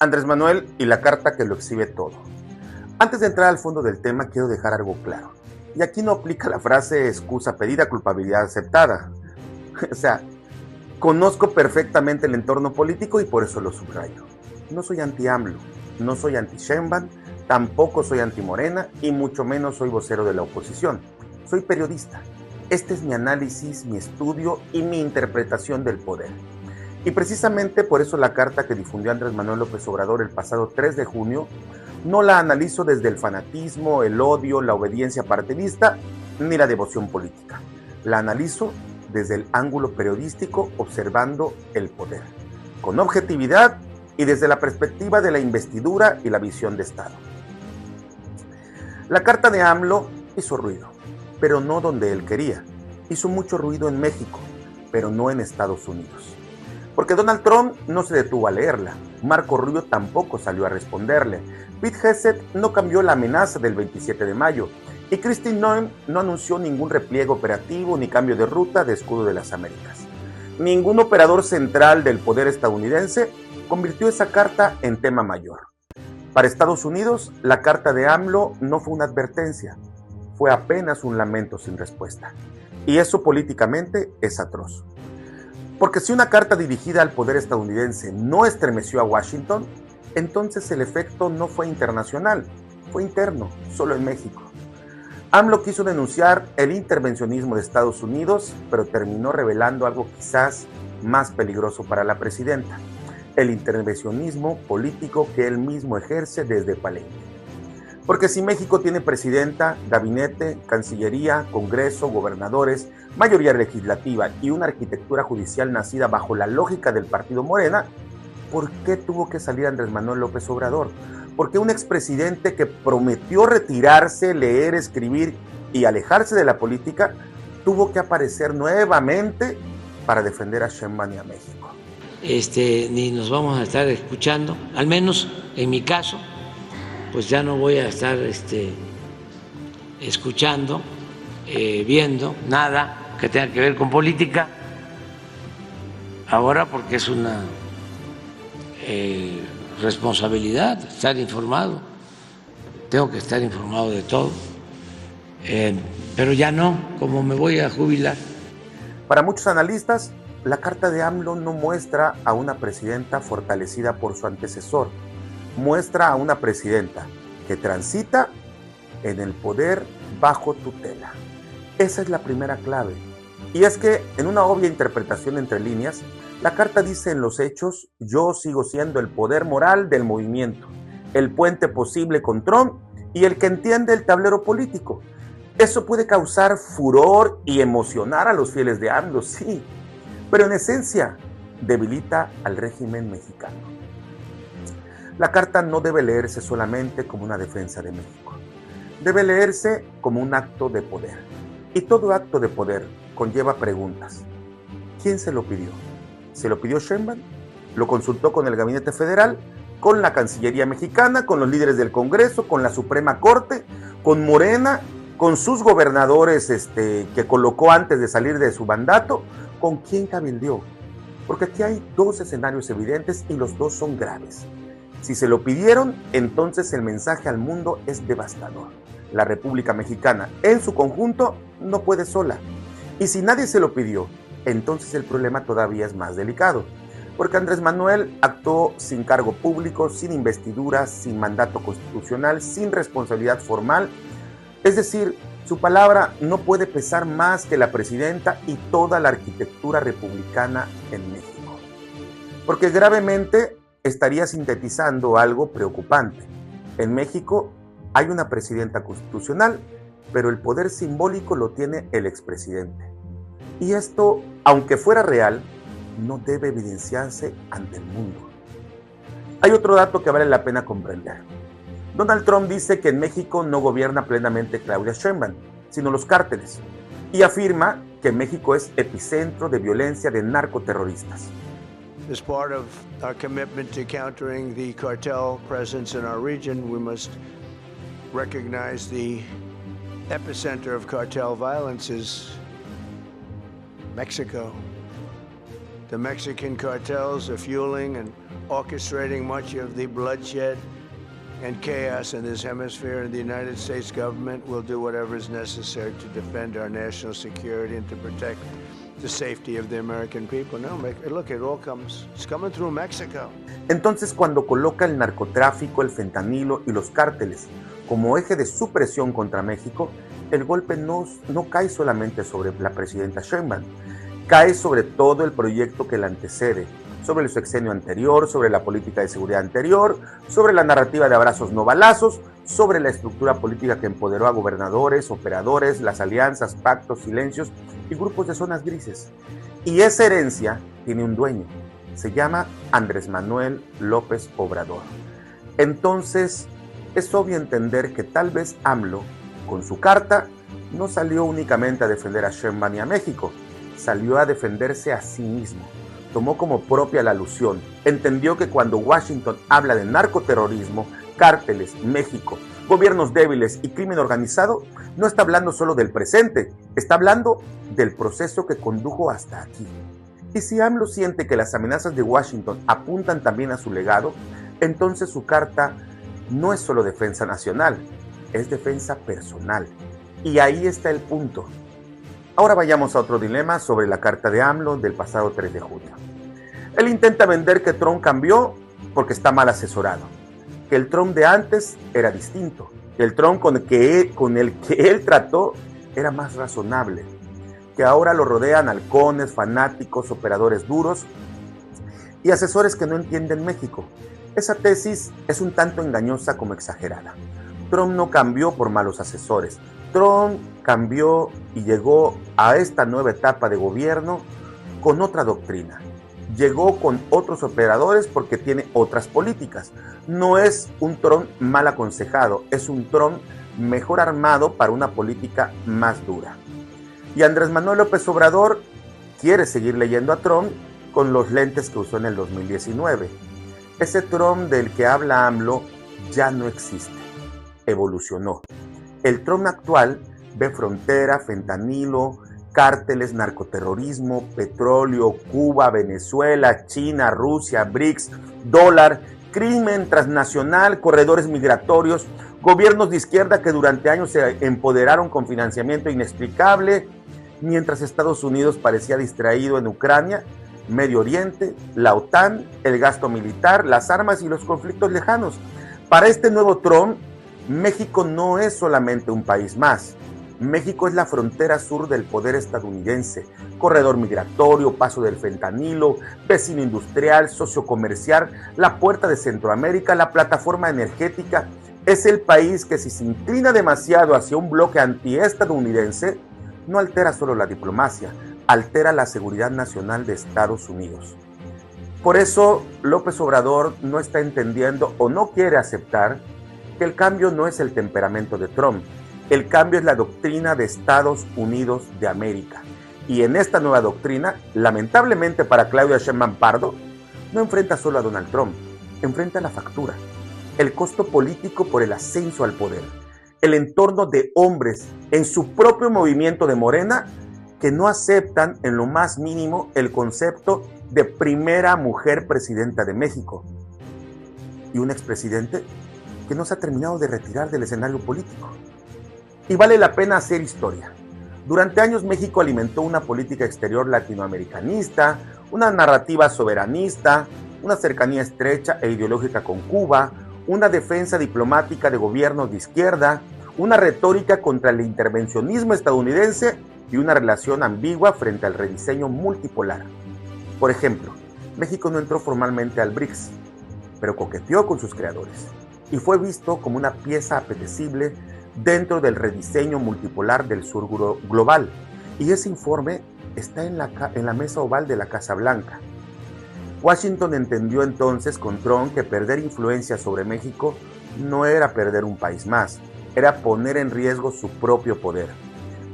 Andrés Manuel y la carta que lo exhibe todo. Antes de entrar al fondo del tema, quiero dejar algo claro. Y aquí no aplica la frase excusa pedida, culpabilidad aceptada. O sea, conozco perfectamente el entorno político y por eso lo subrayo. No soy anti-AMLO, no soy anti-Sheinbaum, tampoco soy anti-Morena y mucho menos soy vocero de la oposición. Soy periodista. Este es mi análisis, mi estudio y mi interpretación del poder. Y precisamente por eso la carta que difundió Andrés Manuel López Obrador el pasado 3 de junio no la analizo desde el fanatismo, el odio, la obediencia partidista ni la devoción política. La analizo desde el ángulo periodístico observando el poder, con objetividad y desde la perspectiva de la investidura y la visión de Estado. La carta de AMLO hizo ruido, pero no donde él quería. Hizo mucho ruido en México, pero no en Estados Unidos. Porque Donald Trump no se detuvo a leerla, Marco Rubio tampoco salió a responderle, Pete Hegseth no cambió la amenaza del 27 de mayo y Kristi Noem no anunció ningún repliegue operativo ni cambio de ruta de Escudo de las Américas. Ningún operador central del poder estadounidense convirtió esa carta en tema mayor. Para Estados Unidos, la carta de AMLO no fue una advertencia, fue apenas un lamento sin respuesta. Y eso políticamente es atroz. Porque si una carta dirigida al poder estadounidense no estremeció a Washington, entonces el efecto no fue internacional, fue interno, solo en México. AMLO quiso denunciar el intervencionismo de Estados Unidos, pero terminó revelando algo quizás más peligroso para la presidenta, el intervencionismo político que él mismo ejerce desde Palenque. Porque si México tiene presidenta, gabinete, cancillería, congreso, gobernadores, mayoría legislativa y una arquitectura judicial nacida bajo la lógica del partido Morena, ¿por qué tuvo que salir Andrés Manuel López Obrador? ¿Por qué un expresidente que prometió retirarse, leer, escribir y alejarse de la política tuvo que aparecer nuevamente para defender a Sheinbaum y a México? Ni nos vamos a estar escuchando, al menos en mi caso, pues ya no voy a estar escuchando, viendo nada que tenga que ver con política, ahora porque es una responsabilidad estar informado, tengo que estar informado de todo, pero ya no, como me voy a jubilar. Para muchos analistas, la carta de AMLO no muestra a una presidenta fortalecida por su antecesor, muestra a una presidenta que transita en el poder bajo tutela. Esa es la primera clave. Y es que en una obvia interpretación entre líneas, la carta dice en los hechos, yo sigo siendo el poder moral del movimiento, el puente posible con Trump y el que entiende el tablero político. Eso puede causar furor y emocionar a los fieles de AMLO, sí, pero en esencia debilita al régimen mexicano. La carta no debe leerse solamente como una defensa de México. Debe leerse como un acto de poder. Y todo acto de poder conlleva preguntas. ¿Quién se lo pidió? ¿Se lo pidió Sheinbaum? ¿Lo consultó con el Gabinete Federal? ¿Con la Cancillería Mexicana? ¿Con los líderes del Congreso? ¿Con la Suprema Corte? ¿Con Morena? ¿Con sus gobernadores que colocó antes de salir de su mandato? ¿Con quién cabildeó? Porque aquí hay dos escenarios evidentes y los dos son graves. Si se lo pidieron, entonces el mensaje al mundo es devastador. La República Mexicana, en su conjunto, no puede sola. Y si nadie se lo pidió, entonces el problema todavía es más delicado. Porque Andrés Manuel actuó sin cargo público, sin investidura, sin mandato constitucional, sin responsabilidad formal. Es decir, su palabra no puede pesar más que la presidenta y toda la arquitectura republicana en México. Porque gravemente estaría sintetizando algo preocupante. En México hay una presidenta constitucional, pero el poder simbólico lo tiene el expresidente. Y esto, aunque fuera real, no debe evidenciarse ante el mundo. Hay otro dato que vale la pena comprender. Donald Trump dice que en México no gobierna plenamente Claudia Sheinbaum, sino los cárteles, y afirma que México es epicentro de violencia de narcoterroristas. As part of our commitment to countering the cartel presence in our region, we must recognize the epicenter of cartel violence is Mexico. The Mexican cartels are fueling an orchestrating much of the bloodshed and chaos in this hemisphere, and the United States government will do whatever is necessary to defend our national security and to protect the safety of the American people. No, look, it's coming through Mexico. Entonces, cuando coloca el narcotráfico, el fentanilo y los cárteles como eje de su presión contra México, el golpe no cae solamente sobre la presidenta Sheinbaum, cae sobre todo el proyecto que la antecede, sobre el sexenio anterior, sobre la política de seguridad anterior, sobre la narrativa de abrazos no balazos, sobre la estructura política que empoderó a gobernadores, operadores, las alianzas, pactos, silencios y grupos de zonas grises. Y esa herencia tiene un dueño, se llama Andrés Manuel López Obrador. Entonces, es obvio entender que tal vez AMLO, con su carta, no salió únicamente a defender a Sheinbaum y a México, salió a defenderse a sí mismo. Tomó como propia la alusión, entendió que cuando Washington habla de narcoterrorismo, cárteles, México, gobiernos débiles y crimen organizado, no está hablando solo del presente, está hablando del proceso que condujo hasta aquí. Y si AMLO siente que las amenazas de Washington apuntan también a su legado, entonces su carta no es solo defensa nacional, es defensa personal. Y ahí está el punto. Ahora vayamos a otro dilema sobre la carta de AMLO del pasado 3 de junio. Él intenta vender que Trump cambió porque está mal asesorado, que el Trump de antes era distinto, que el Trump con el que él trató era más razonable, que ahora lo rodean halcones, fanáticos, operadores duros y asesores que no entienden México. Esa tesis es un tanto engañosa como exagerada. Trump no cambió por malos asesores. Trump cambió y llegó a esta nueva etapa de gobierno con otra doctrina. Llegó con otros operadores porque tiene otras políticas. No es un Trump mal aconsejado, es un Trump mejor armado para una política más dura. Y Andrés Manuel López Obrador quiere seguir leyendo a Trump con los lentes que usó en el 2019. Ese Trump del que habla AMLO ya no existe, evolucionó. El Trump actual ve frontera, fentanilo, cárteles, narcoterrorismo, petróleo, Cuba, Venezuela, China, Rusia, BRICS, dólar, crimen transnacional, corredores migratorios, gobiernos de izquierda que durante años se empoderaron con financiamiento inexplicable, mientras Estados Unidos parecía distraído en Ucrania, Medio Oriente, la OTAN, el gasto militar, las armas y los conflictos lejanos. Para este nuevo Trump, México no es solamente un país más. México es la frontera sur del poder estadounidense, corredor migratorio, paso del fentanilo, vecino industrial, socio comercial, la puerta de Centroamérica, la plataforma energética. Es el país que si se inclina demasiado hacia un bloque antiestadounidense, no altera solo la diplomacia, altera la seguridad nacional de Estados Unidos. Por eso López Obrador no está entendiendo o no quiere aceptar que el cambio no es el temperamento de Trump, el cambio es la doctrina de Estados Unidos de América. Y en esta nueva doctrina, lamentablemente para Claudia Sheinbaum Pardo, no enfrenta solo a Donald Trump, enfrenta la factura, el costo político por el ascenso al poder, el entorno de hombres en su propio movimiento de Morena que no aceptan en lo más mínimo el concepto de primera mujer presidenta de México y un expresidente que no se ha terminado de retirar del escenario político. Y vale la pena hacer historia. Durante años México alimentó una política exterior latinoamericanista, una narrativa soberanista, una cercanía estrecha e ideológica con Cuba, una defensa diplomática de gobiernos de izquierda, una retórica contra el intervencionismo estadounidense y una relación ambigua frente al rediseño multipolar. Por ejemplo, México no entró formalmente al BRICS, pero coqueteó con sus creadores y fue visto como una pieza apetecible dentro del rediseño multipolar del sur global. Y ese informe está en la mesa oval de la Casa Blanca. Washington entendió entonces con Trump que perder influencia sobre México no era perder un país más, era poner en riesgo su propio poder.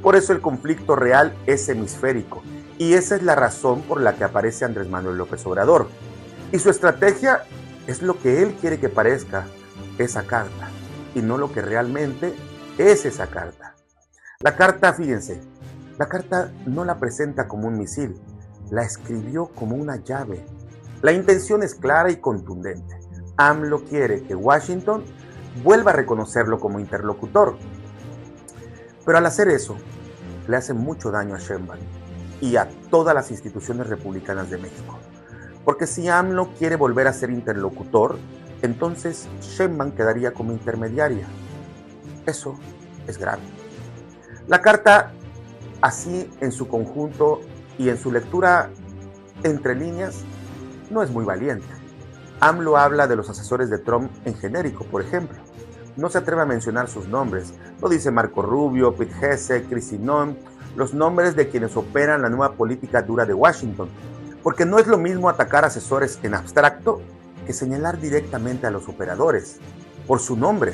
Por eso el conflicto real es hemisférico, y esa es la razón por la que aparece Andrés Manuel López Obrador. Y su estrategia es lo que él quiere que parezca esa carta, y no lo que realmente es esa carta. La carta, fíjense, la carta no la presenta como un misil, la escribió como una llave, La intención es clara y contundente. AMLO quiere que Washington vuelva a reconocerlo como interlocutor. Pero al hacer eso, le hace mucho daño a Sheinbaum y a todas las instituciones republicanas de México. Porque si AMLO quiere volver a ser interlocutor, entonces Sheinbaum quedaría como intermediaria. Eso es grave. La carta, así en su conjunto y en su lectura entre líneas, no es muy valiente. AMLO habla de los asesores de Trump en genérico, por ejemplo. No se atreve a mencionar sus nombres. No dice Marco Rubio, Pete Hegseth, Kristi Noem, los nombres de quienes operan la nueva política dura de Washington. Porque no es lo mismo atacar asesores en abstracto que señalar directamente a los operadores por su nombre.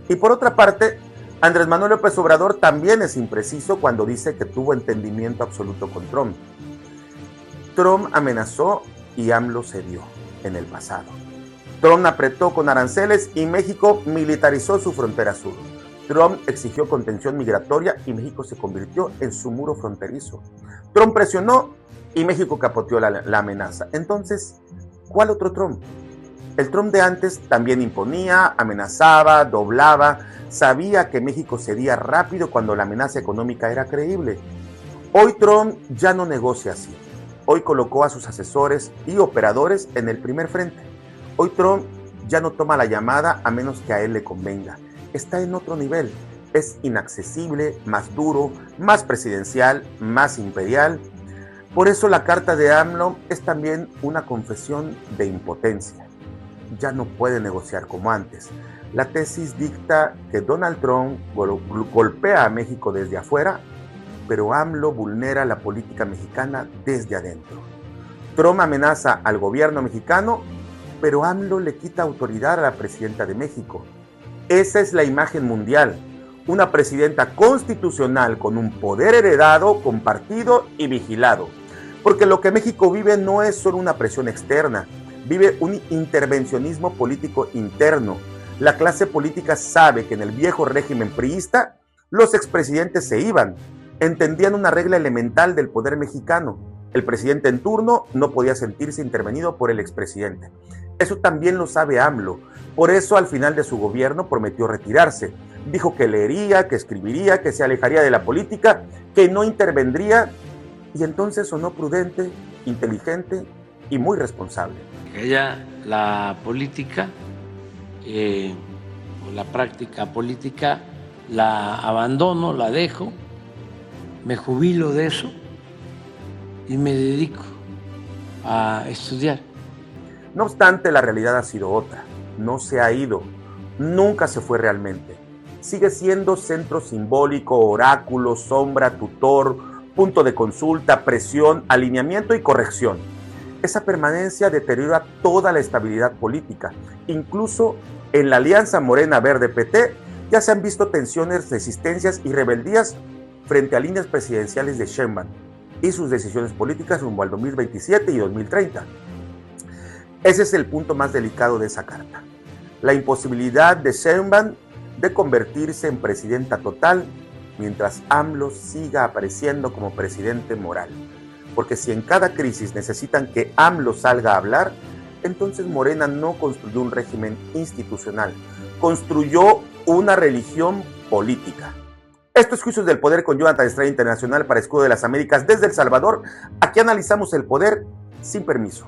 Y por otra parte, Andrés Manuel López Obrador también es impreciso cuando dice que tuvo entendimiento absoluto con Trump. Trump amenazó y AMLO cedió en el pasado. Trump apretó con aranceles y México militarizó su frontera sur. Trump exigió contención migratoria y México se convirtió en su muro fronterizo. Trump presionó y México capoteó la amenaza. Entonces, ¿cuál otro Trump? El Trump de antes también imponía, amenazaba, doblaba, sabía que México cedía rápido cuando la amenaza económica era creíble. Hoy Trump ya no negocia así. Hoy colocó a sus asesores y operadores en el primer frente. Hoy Trump ya no toma la llamada a menos que a él le convenga. Está en otro nivel. Es inaccesible, más duro, más presidencial, más imperial. Por eso la carta de AMLO es también una confesión de impotencia. Ya no puede negociar como antes. La tesis dicta que Donald Trump golpea a México desde afuera, pero AMLO vulnera la política mexicana desde adentro. Trump amenaza al gobierno mexicano, pero AMLO le quita autoridad a la presidenta de México. Esa es la imagen mundial. Una presidenta constitucional con un poder heredado, compartido y vigilado. Porque lo que México vive no es solo una presión externa, vive un intervencionismo político interno. La clase política sabe que en el viejo régimen priista, los expresidentes se iban. Entendían una regla elemental del poder mexicano. El presidente en turno no podía sentirse intervenido por el expresidente. Eso también lo sabe AMLO. Por eso al final de su gobierno prometió retirarse. Dijo que leería, que escribiría, que se alejaría de la política, que no intervendría. Y entonces sonó prudente, inteligente y muy responsable. Ella, la política o la práctica política la abandono, la dejo, me jubilo de eso y me dedico a estudiar. No obstante, la realidad ha sido otra. No se ha ido, nunca se fue realmente. Sigue siendo centro simbólico, oráculo, sombra, tutor, punto de consulta, presión, alineamiento y corrección. Esa permanencia deteriora toda la estabilidad política. Incluso en la alianza Morena Verde PT ya se han visto tensiones, resistencias y rebeldías frente a líneas presidenciales de Sheinbaum y sus decisiones políticas rumbo al 2027 y 2030. Ese es el punto más delicado de esa carta. La imposibilidad de Sheinbaum de convertirse en presidenta total mientras AMLO siga apareciendo como presidente moral. Porque si en cada crisis necesitan que AMLO salga a hablar, entonces Morena no construyó un régimen institucional, construyó una religión política. Esto es Juicios del Poder con Jonathan Estrella Internacional para Escudo de las Américas desde El Salvador. Aquí analizamos el poder sin permiso.